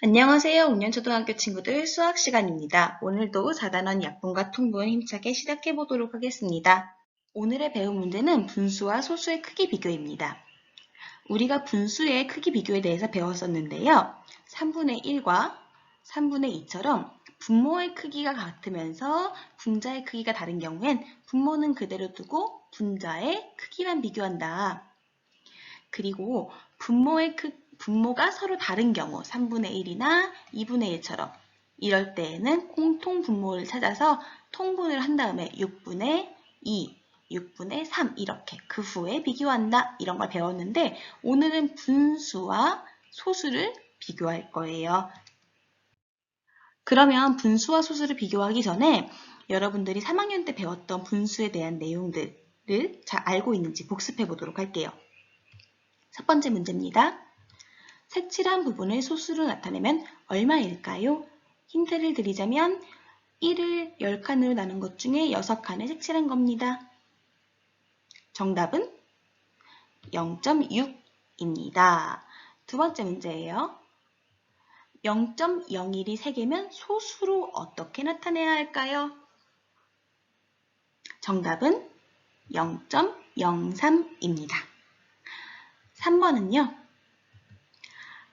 안녕하세요. 5년초등학교 친구들 수학 시간입니다. 오늘도 4단원 약분과 통분 힘차게 시작해 보도록 하겠습니다. 오늘의 배운 문제는 분수와 소수의 크기 비교입니다. 우리가 분수의 크기 비교에 대해서 배웠었는데요. 3분의 1과 3분의 2처럼 분모의 크기가 같으면서 분자의 크기가 다른 경우엔 분모는 그대로 두고 분자의 크기만 비교한다. 그리고 분모가 서로 다른 경우 3분의 1이나 2분의 1처럼 이럴 때에는 공통 분모를 찾아서 통분을 한 다음에 6분의 2, 6분의 3 이렇게 그 후에 비교한다 이런 걸 배웠는데 오늘은 분수와 소수를 비교할 거예요. 그러면 분수와 소수를 비교하기 전에 여러분들이 3학년 때 배웠던 분수에 대한 내용들을 잘 알고 있는지 복습해 보도록 할게요. 첫 번째 문제입니다. 색칠한 부분을 소수로 나타내면 얼마일까요? 힌트를 드리자면 1을 10칸으로 나눈 것 중에 6칸을 색칠한 겁니다. 정답은 0.6입니다. 두 번째 문제예요. 0.01이 3개면 소수로 어떻게 나타내야 할까요? 정답은 0.03입니다. 3번은요.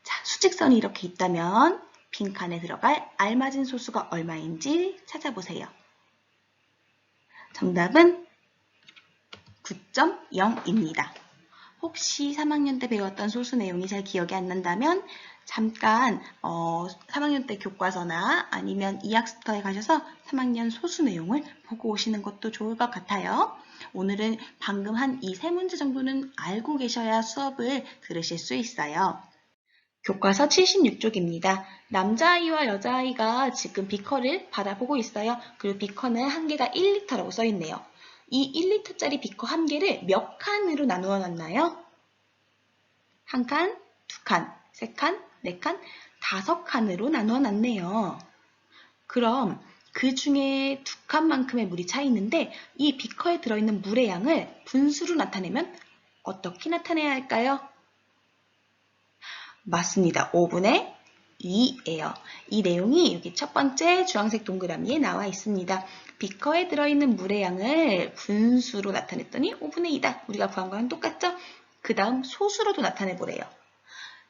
자, 수직선이 이렇게 있다면 빈칸에 들어갈 알맞은 소수가 얼마인지 찾아보세요. 정답은 9.0입니다. 혹시 3학년 때 배웠던 소수 내용이 잘 기억이 안 난다면 잠깐 3학년 때 교과서나 아니면 이학습터에 가셔서 3학년 소수 내용을 보고 오시는 것도 좋을 것 같아요. 오늘은 방금 한 이 세 문제 정도는 알고 계셔야 수업을 들으실 수 있어요. 교과서 76쪽입니다. 남자아이와 여자아이가 지금 비커를 받아보고 있어요. 그리고 비커는 한 개가 1리터라고 써있네요. 이 1리터짜리 비커 한 개를 몇 칸으로 나누어 놨나요? 한 칸, 두 칸, 세 칸, 네 칸, 5칸으로 나누어 놨네요. 그럼 그 중에 2칸만큼의 물이 차 있는데 이 비커에 들어있는 물의 양을 분수로 나타내면 어떻게 나타내야 할까요? 맞습니다. 5분의 2예요. 이 내용이 여기 첫 번째 주황색 동그라미에 나와 있습니다. 비커에 들어있는 물의 양을 분수로 나타냈더니 5분의 2다. 우리가 구한 거랑 똑같죠? 그 다음 소수로도 나타내보래요.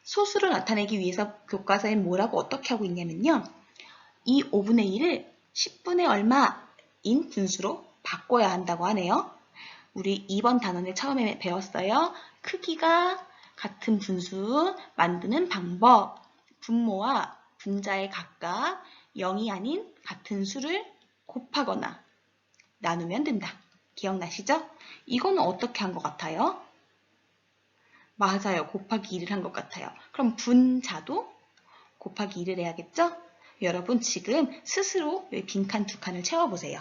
소수로 나타내기 위해서 교과서엔 뭐라고 어떻게 하고 있냐면요. 이 5분의 1을 10분의 얼마인 분수로 바꿔야 한다고 하네요. 우리 2번 단원을 처음에 배웠어요. 크기가 같은 분수 만드는 방법. 분모와 분자의 각각 0이 아닌 같은 수를 곱하거나 나누면 된다. 기억나시죠? 이거는 어떻게 한 것 같아요? 맞아요. 곱하기 2를 한 것 같아요. 그럼 분자도 곱하기 2를 해야겠죠? 여러분 지금 스스로 여기 빈칸 2칸을 채워보세요.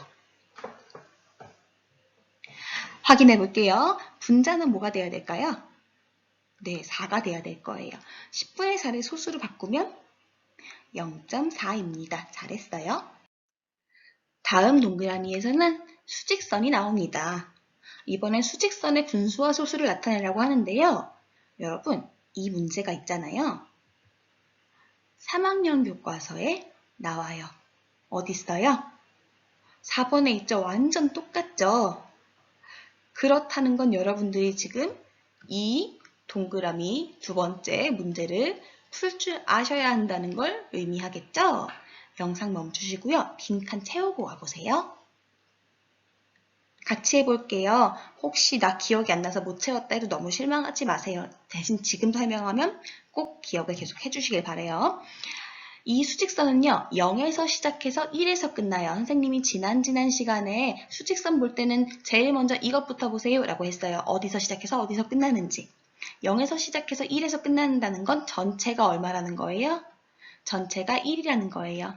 확인해 볼게요. 분자는 뭐가 되어야 될까요? 네, 4가 돼야 될 거예요. 10분의 4를 소수로 바꾸면 0.4입니다. 잘했어요. 다음 동그라미에서는 수직선이 나옵니다. 이번엔 수직선의 분수와 소수를 나타내라고 하는데요. 여러분, 이 문제가 있잖아요. 3학년 교과서에 나와요. 어디 있어요? 4번에 있죠? 완전 똑같죠? 그렇다는 건 여러분들이 지금 이 동그라미 두 번째 문제를 풀 줄 아셔야 한다는 걸 의미하겠죠? 영상 멈추시고요. 빈칸 채우고 와보세요. 같이 해볼게요. 혹시 나 기억이 안 나서 못 채웠다 해도 너무 실망하지 마세요. 대신 지금 설명하면 꼭 기억을 계속 해주시길 바래요. 이 수직선은요. 0에서 시작해서 1에서 끝나요. 선생님이 지난 시간에 수직선 볼 때는 제일 먼저 이것부터 보세요 라고 했어요. 어디서 시작해서 어디서 끝나는지. 0에서 시작해서 1에서 끝난다는 건 전체가 얼마라는 거예요? 전체가 1이라는 거예요.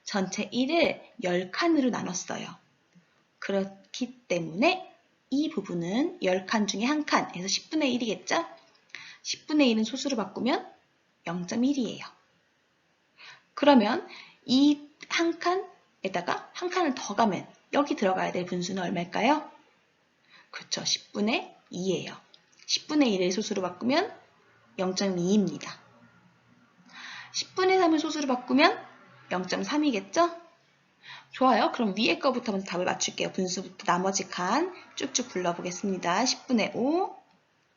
전체 1을 10칸으로 나눴어요. 그렇기 때문에 이 부분은 10칸 중에 한 칸에서 10분의 1이겠죠? 10분의 1은 소수로 바꾸면 0.1이에요. 그러면 이 한 칸에다가 한 칸을 더 가면 여기 들어가야 될 분수는 얼마일까요? 그렇죠. 10분의 2예요. 10분의 1을 소수로 바꾸면 0.2입니다. 10분의 3을 소수로 바꾸면 0.3이겠죠? 좋아요. 그럼 위에 거부터 먼저 답을 맞출게요. 분수부터 나머지 칸 쭉쭉 불러보겠습니다. 10분의 5,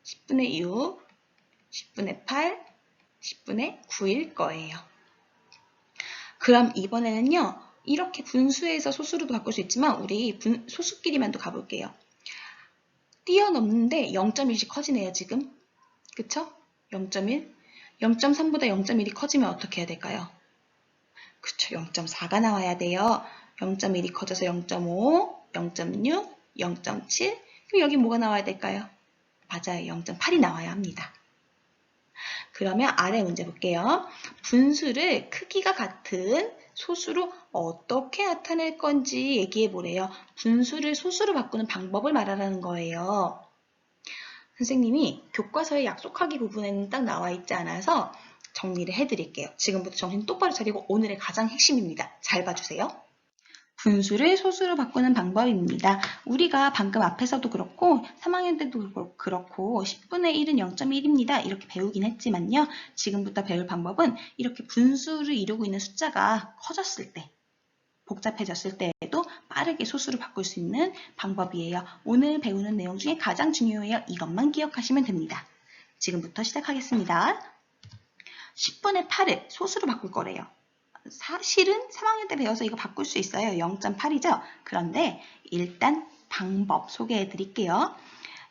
10분의 6, 10분의 8, 10분의 9일 거예요. 그럼 이번에는요. 이렇게 분수에서 소수로도 바꿀 수 있지만 우리 소수끼리만도 가볼게요. 뛰어넘는데 0.1씩 커지네요. 지금. 그쵸? 0.1. 0.3보다 0.1이 커지면 어떻게 해야 될까요? 그쵸. 0.4가 나와야 돼요. 0.1이 커져서 0.5, 0.6, 0.7. 그럼 여기 뭐가 나와야 될까요? 맞아요. 0.8이 나와야 합니다. 그러면 아래 문제 볼게요. 분수를 크기가 같은 소수로 어떻게 나타낼 건지 얘기해 보래요. 분수를 소수로 바꾸는 방법을 말하라는 거예요. 선생님이 교과서에 약속하기 부분에는 딱 나와 있지 않아서 정리를 해드릴게요. 지금부터 정신 똑바로 차리고 오늘의 가장 핵심입니다. 잘 봐주세요. 분수를 소수로 바꾸는 방법입니다. 우리가 방금 앞에서도 그렇고 3학년 때도 그렇고 10분의 1은 0.1입니다. 이렇게 배우긴 했지만요. 지금부터 배울 방법은 이렇게 분수를 이루고 있는 숫자가 커졌을 때, 복잡해졌을 때에도 빠르게 소수로 바꿀 수 있는 방법이에요. 오늘 배우는 내용 중에 가장 중요해요. 이것만 기억하시면 됩니다. 지금부터 시작하겠습니다. 10분의 8을 소수로 바꿀 거래요. 사실은 3학년 때 배워서 이거 바꿀 수 있어요. 0.8이죠? 그런데 일단 방법 소개해 드릴게요.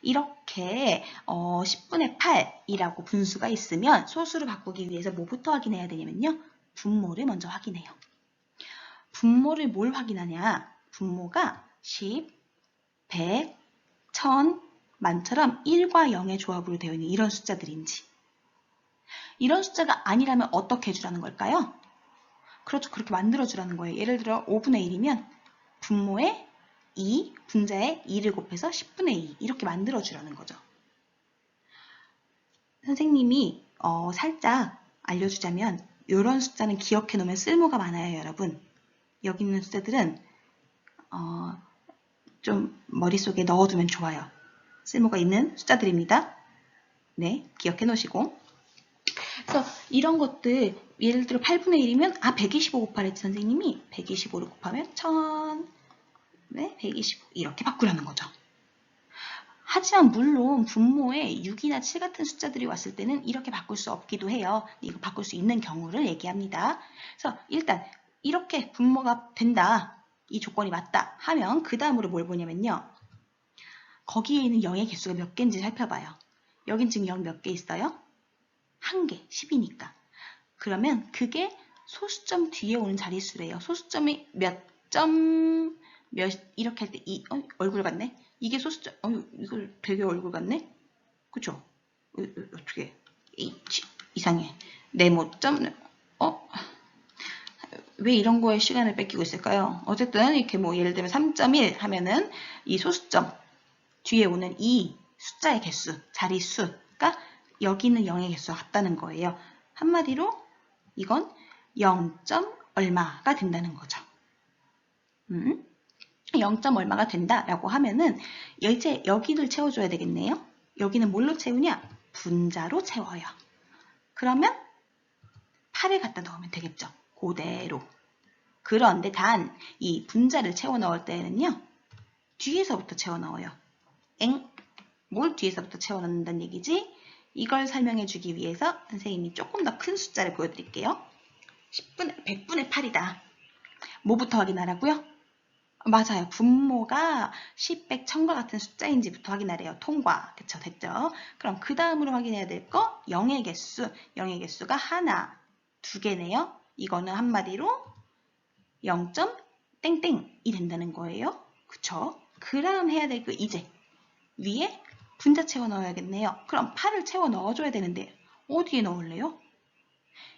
이렇게 10분의 8이라고 분수가 있으면 소수로 바꾸기 위해서 뭐부터 확인해야 되냐면요. 분모를 먼저 확인해요. 분모를 뭘 확인하냐? 분모가 10, 100, 1000, 만처럼 1과 0의 조합으로 되어 있는 이런 숫자들인지. 이런 숫자가 아니라면 어떻게 해주라는 걸까요? 그렇죠. 그렇게 만들어주라는 거예요. 예를 들어 5분의 1이면 분모에 2, 분자에 2를 곱해서 10분의 2 이렇게 만들어주라는 거죠. 선생님이 살짝 알려주자면 이런 숫자는 기억해 놓으면 쓸모가 많아요. 여러분. 여기 있는 숫자들은 좀 머릿속에 넣어두면 좋아요. 쓸모가 있는 숫자들입니다. 네, 기억해 놓으시고. 그래서 이런 것들 예를 들어 8분의 1이면 125 곱하랬지 선생님이 125를 곱하면 1000 네, 125 이렇게 바꾸라는 거죠. 하지만 물론 분모에 6이나 7 같은 숫자들이 왔을 때는 이렇게 바꿀 수 없기도 해요. 이거 바꿀 수 있는 경우를 얘기합니다. 그래서 일단 이렇게 분모가 된다. 이 조건이 맞다 하면 그 다음으로 뭘 보냐면요. 거기에 있는 0의 개수가 몇 개인지 살펴봐요. 여긴 지금 0 몇 개 있어요? 1개, 10이니까. 그러면 그게 소수점 뒤에 오는 자릿수래요. 소수점이 몇 이렇게 할 때 얼굴 같네? 이게 소수점, 이걸 되게 얼굴 같네? 그쵸? 어떻게, 이상해. 네모점, 왜 이런 거에 시간을 뺏기고 있을까요? 어쨌든 이렇게 뭐 예를 들면 3.1 하면은 이 소수점 뒤에 오는 이 숫자의 개수, 자릿수가 여기 있는 0의 개수와 같다는 거예요. 한마디로 이건 0. 얼마가 된다는 거죠. 0. 얼마가 된다라고 하면은 이제 여기를 채워줘야 되겠네요. 여기는 뭘로 채우냐? 분자로 채워요. 그러면 8을 갖다 넣으면 되겠죠. 그대로. 그런데 단 이 분자를 채워 넣을 때는요. 뒤에서부터 채워 넣어요. 뭘 뒤에서부터 채워 넣는다는 얘기지? 이걸 설명해 주기 위해서 선생님이 조금 더 큰 숫자를 보여드릴게요. 100분의 8이다. 뭐부터 확인하라고요? 맞아요. 분모가 10, 100, 1000과 같은 숫자인지부터 확인하래요. 통과. 그쵸? 됐죠? 그럼 그 다음으로 확인해야 될 거 0의 개수. 0의 개수가 하나, 두 개네요. 이거는 한마디로 0. 땡땡이 된다는 거예요. 그쵸? 그 다음 해야 될 거 이제 위에 분자 채워 넣어야겠네요. 그럼 8을 채워 넣어줘야 되는데 어디에 넣을래요?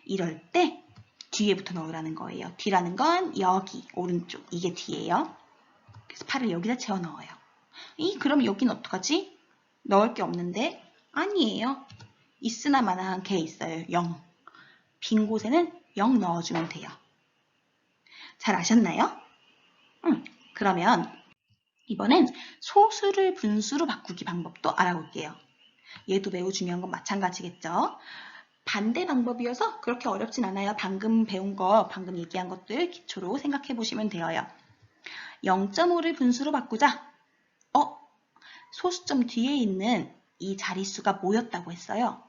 이럴 때 뒤에부터 넣으라는 거예요. 뒤라는 건 여기 오른쪽 이게 뒤예요. 그래서 8을 여기다 채워 넣어요. 그럼 여기는 어떡하지? 넣을 게 없는데 아니에요. 있으나 마나한 게 있어요. 0. 빈 곳에는 0 넣어주면 돼요. 잘 아셨나요? 그러면 이번엔 소수를 분수로 바꾸기 방법도 알아볼게요. 얘도 매우 중요한 건 마찬가지겠죠. 반대 방법이어서 그렇게 어렵진 않아요. 방금 배운 거, 방금 얘기한 것들 기초로 생각해 보시면 돼요. 0.5를 분수로 바꾸자. 소수점 뒤에 있는 이 자릿수가 뭐였다고 했어요?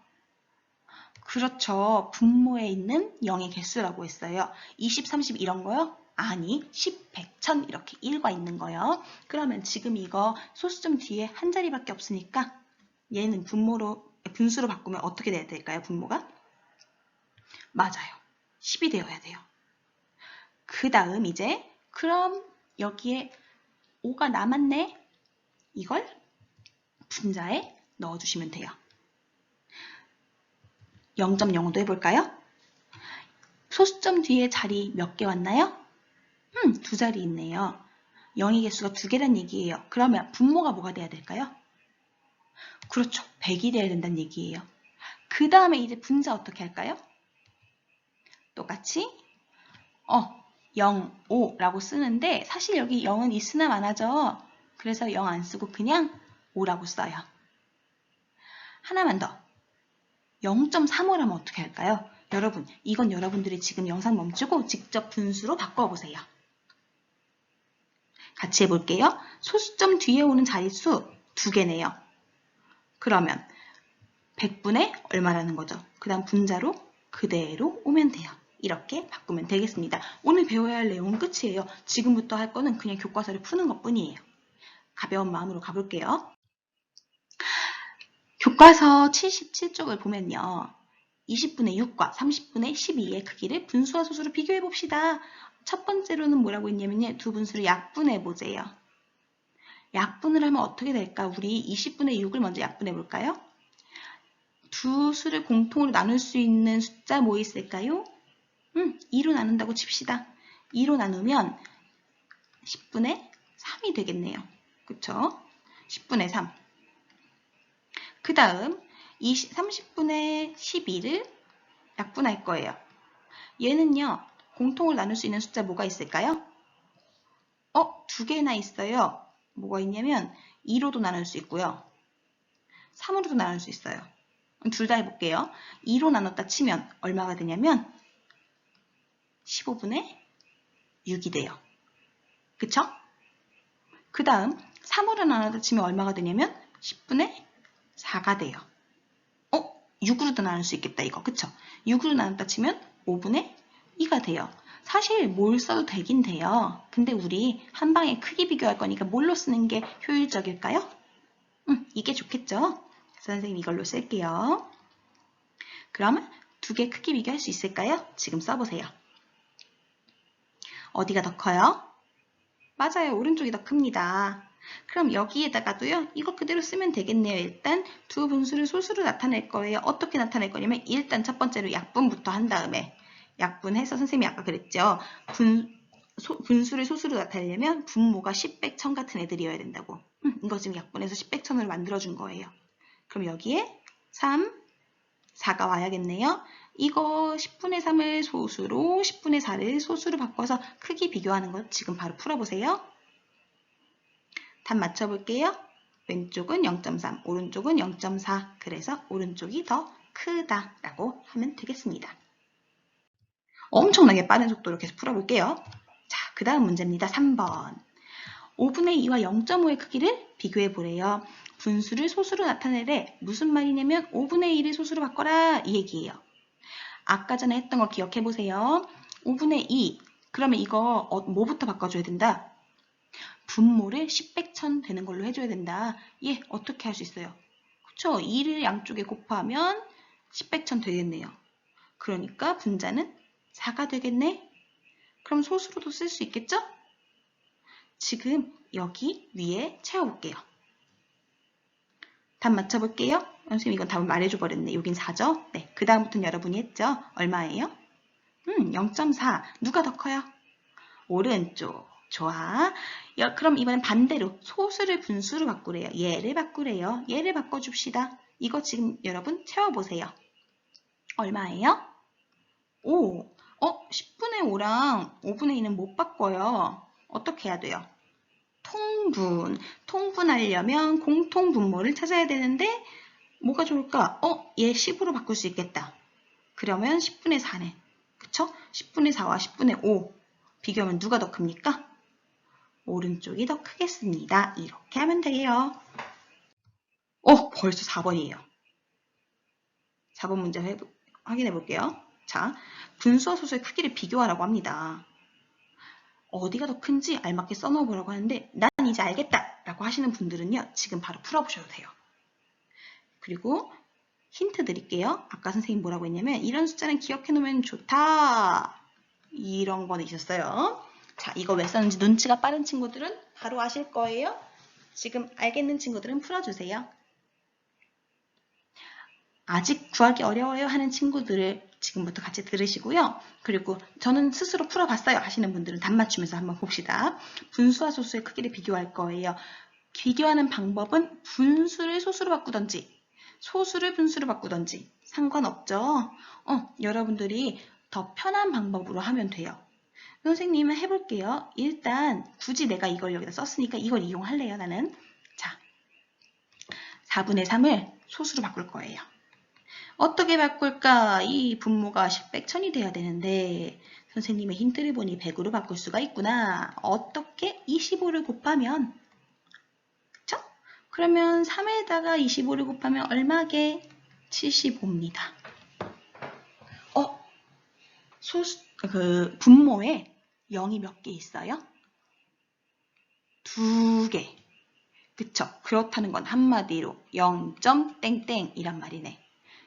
그렇죠. 분모에 있는 0의 개수라고 했어요. 20, 30 이런 거요? 아니, 10, 100, 1000 이렇게 1과 있는 거요. 그러면 지금 이거 소수점 뒤에 한 자리밖에 없으니까 얘는 분수로 바꾸면 어떻게 돼야 될까요? 분모가? 맞아요. 10이 되어야 돼요. 그 다음 이제 그럼 여기에 5가 남았네. 이걸 분자에 넣어주시면 돼요. 0.0도 해볼까요? 소수점 뒤에 자리 몇 개 왔나요? 두 자리 있네요. 0의 개수가 두 개란 얘기예요. 그러면 분모가 뭐가 돼야 될까요? 그렇죠. 100이 돼야 된다는 얘기예요. 그 다음에 이제 분자 어떻게 할까요? 똑같이 0, 5라고 쓰는데 사실 여기 0은 있으나 마나죠. 그래서 0 안 쓰고 그냥 5라고 써요. 하나만 더. 0.35라면 어떻게 할까요? 여러분, 이건 여러분들이 지금 영상 멈추고 직접 분수로 바꿔보세요. 같이 해볼게요. 소수점 뒤에 오는 자릿수 2개네요. 그러면 100분의 얼마라는 거죠? 그 다음 분자로 그대로 오면 돼요. 이렇게 바꾸면 되겠습니다. 오늘 배워야 할 내용은 끝이에요. 지금부터 할 거는 그냥 교과서를 푸는 것뿐이에요. 가벼운 마음으로 가볼게요. 교과서 77쪽을 보면요. 20분의 6과 30분의 12의 크기를 분수와 소수로 비교해 봅시다. 첫 번째로는 뭐라고 했냐면요. 두 분수를 약분해 보세요. 약분을 하면 어떻게 될까? 우리 20분의 6을 먼저 약분해 볼까요? 두 수를 공통으로 나눌 수 있는 숫자 뭐 있을까요? 2로 나눈다고 칩시다. 2로 나누면 10분의 3이 되겠네요. 그쵸? 10분의 3. 그 다음 30분의 12를 약분할 거예요. 얘는요. 공통으로 나눌 수 있는 숫자 뭐가 있을까요? 두 개나 있어요. 뭐가 있냐면 2로도 나눌 수 있고요. 3으로도 나눌 수 있어요. 둘 다 해볼게요. 2로 나눴다 치면 얼마가 되냐면 15분의 6이 돼요. 그쵸? 그 다음 3으로 나눴다 치면 얼마가 되냐면 10분의 4가 돼요. 6으로도 나눌 수 있겠다 이거. 그쵸? 6으로 나눴다 치면 5분의 2가 돼요. 사실 뭘 써도 되긴 돼요. 근데 우리 한 방에 크기 비교할 거니까 뭘로 쓰는 게 효율적일까요? 이게 좋겠죠? 선생님 이걸로 쓸게요. 그러면 두 개 크기 비교할 수 있을까요? 지금 써보세요. 어디가 더 커요? 맞아요. 오른쪽이 더 큽니다. 그럼 여기에다가도요. 이거 그대로 쓰면 되겠네요. 일단 두 분수를 소수로 나타낼 거예요. 어떻게 나타낼 거냐면 일단 첫 번째로 약분부터 한 다음에 약분해서 선생님이 아까 그랬죠. 분수를 소수로 나타내려면 분모가 10, 100, 1000 같은 애들이어야 된다고. 이거 지금 약분해서 10, 100, 1000으로 만들어준 거예요. 그럼 여기에 3, 4가 와야겠네요. 이거 10분의 3을 소수로 10분의 4를 소수로 바꿔서 크기 비교하는 거 지금 바로 풀어보세요. 답 맞춰볼게요. 왼쪽은 0.3, 오른쪽은 0.4. 그래서 오른쪽이 더 크다라고 하면 되겠습니다. 엄청나게 빠른 속도로 계속 풀어볼게요. 자, 그 다음 문제입니다. 3번. 5분의 2와 0.5의 크기를 비교해 보래요. 분수를 소수로 나타내래. 무슨 말이냐면 5분의 1을 소수로 바꿔라 이 얘기예요. 아까 전에 했던 거 기억해 보세요. 5분의 2. 그러면 이거 뭐부터 바꿔줘야 된다? 분모를 10, 100, 1000 되는 걸로 해줘야 된다. 예, 어떻게 할 수 있어요? 그쵸? 2를 양쪽에 곱하면 10, 100, 1000 되겠네요. 그러니까 분자는 4가 되겠네? 그럼 소수로도 쓸 수 있겠죠? 지금 여기 위에 채워볼게요. 답 맞춰볼게요. 선생님 이건 답을 말해줘 버렸네. 여긴 4죠? 네, 그 다음부터는 여러분이 했죠? 얼마예요? 0.4. 누가 더 커요? 오른쪽. 좋아. 그럼 이번엔 반대로 소수를 분수로 바꾸래요. 얘를 바꾸래요. 얘를 바꿔줍시다. 이거 지금 여러분 채워보세요. 얼마예요? 5. 10분의 5랑 5분의 2는 못 바꿔요. 어떻게 해야 돼요? 통분. 통분하려면 공통분모를 찾아야 되는데 뭐가 좋을까? 얘 10으로 바꿀 수 있겠다. 그러면 10분의 4네. 그쵸? 10분의 4와 10분의 5 비교하면 누가 더 큽니까? 오른쪽이 더 크겠습니다. 이렇게 하면 돼요. 벌써 4번이에요. 4번 문제 확인해 볼게요. 자, 분수와 소수의 크기를 비교하라고 합니다. 어디가 더 큰지 알맞게 써놓으라고 하는데 난 이제 알겠다 라고 하시는 분들은요. 지금 바로 풀어보셔도 돼요. 그리고 힌트 드릴게요. 아까 선생님 뭐라고 했냐면 이런 숫자는 기억해놓으면 좋다. 이런 거 있었어요. 자, 이거 왜 썼는지 눈치가 빠른 친구들은 바로 아실 거예요. 지금 알겠는 친구들은 풀어주세요. 아직 구하기 어려워요 하는 친구들을 지금부터 같이 들으시고요. 그리고 저는 스스로 풀어봤어요 하시는 분들은 답 맞추면서 한번 봅시다. 분수와 소수의 크기를 비교할 거예요. 비교하는 방법은 분수를 소수로 바꾸던지 소수를 분수로 바꾸던지 상관없죠. 여러분들이 더 편한 방법으로 하면 돼요. 선생님은 해볼게요. 일단 굳이 내가 이걸 여기다 썼으니까 이걸 이용할래요. 나는. 자, 4분의 3을 소수로 바꿀 거예요. 어떻게 바꿀까? 이 분모가 10백천이 돼야 되는데 선생님의 힌트를 보니 100으로 바꿀 수가 있구나. 어떻게? 25를 곱하면 그쵸? 그러면 3에다가 25를 곱하면 얼마게? 75입니다. 분모에 0이 몇 개 있어요? 2개. 그쵸? 그렇다는 건 한마디로 0. 땡땡이란 말이네.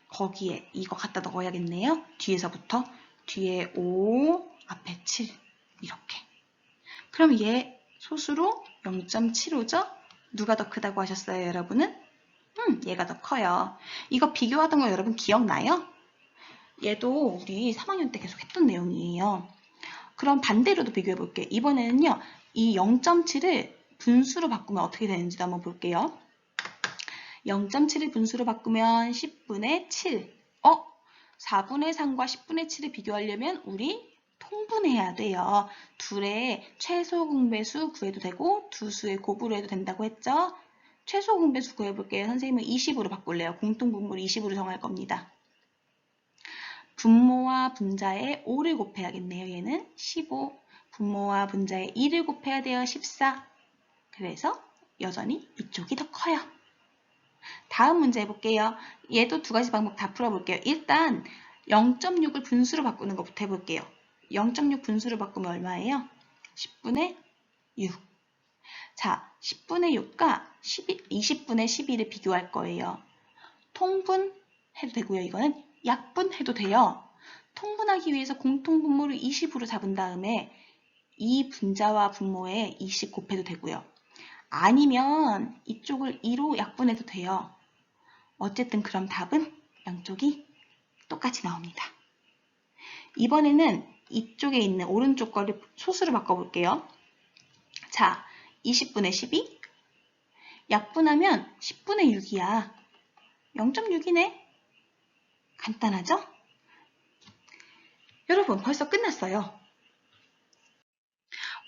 거기에 이거 갖다 넣어야겠네요. 뒤에서부터 뒤에 5, 앞에 7 이렇게. 그럼 얘 소수로 0.75죠? 누가 더 크다고 하셨어요, 여러분은? 얘가 더 커요. 이거 비교하던 거 여러분 기억나요? 얘도 우리 3학년 때 계속 했던 내용이에요. 그럼 반대로도 비교해 볼게요. 이번에는요. 이 0.7을 분수로 바꾸면 어떻게 되는지도 한번 볼게요. 0.7을 분수로 바꾸면 10분의 7. 4분의 3과 10분의 7을 비교하려면 우리 통분해야 돼요. 둘의 최소 공배수 구해도 되고 두 수의 곱으로 해도 된다고 했죠. 최소 공배수 구해볼게요. 선생님은 20으로 바꿀래요. 공통분모를 20으로 정할 겁니다. 분모와 분자에 5를 곱해야겠네요. 얘는 15. 분모와 분자에 2를 곱해야 돼요. 14. 그래서 여전히 이쪽이 더 커요. 다음 문제 해볼게요. 얘도 두 가지 방법 다 풀어볼게요. 일단 0.6을 분수로 바꾸는 것부터 해볼게요. 0.6 분수로 바꾸면 얼마예요? 10분의 6. 자, 10분의 6과 20분의 12를 비교할 거예요. 통분해도 되고요. 이거는 약분해도 돼요. 통분하기 위해서 공통분모를 20으로 잡은 다음에 이 분자와 분모에 20 곱해도 되고요. 아니면 이쪽을 2로 약분해도 돼요. 어쨌든 그럼 답은 양쪽이 똑같이 나옵니다. 이번에는 이쪽에 있는 오른쪽 거를 소수로 바꿔볼게요. 자, 20분의 12 약분하면 10분의 6이야. 0.6이네. 간단하죠? 여러분 벌써 끝났어요.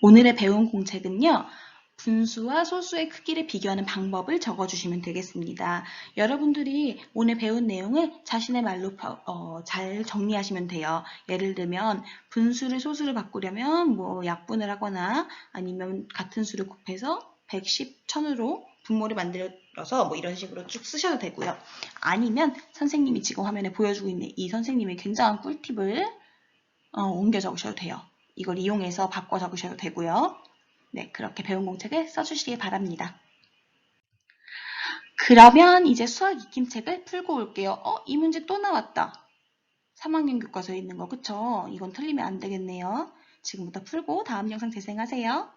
오늘의 배운 공책은요. 분수와 소수의 크기를 비교하는 방법을 적어주시면 되겠습니다. 여러분들이 오늘 배운 내용을 자신의 말로 잘 정리하시면 돼요. 예를 들면 분수를 소수로 바꾸려면 뭐 약분을 하거나 아니면 같은 수를 곱해서 110, 1000으로 분모를 만들어서 뭐 이런 식으로 쭉 쓰셔도 되고요. 아니면 선생님이 지금 화면에 보여주고 있는 이 선생님의 굉장한 꿀팁을 옮겨 적으셔도 돼요. 이걸 이용해서 바꿔 적으셔도 되고요. 네, 그렇게 배운 공책을 써주시기 바랍니다. 그러면 이제 수학 익힘책을 풀고 올게요. 이 문제 또 나왔다. 3학년 교과서에 있는 거, 그쵸? 이건 틀리면 안 되겠네요. 지금부터 풀고 다음 영상 재생하세요.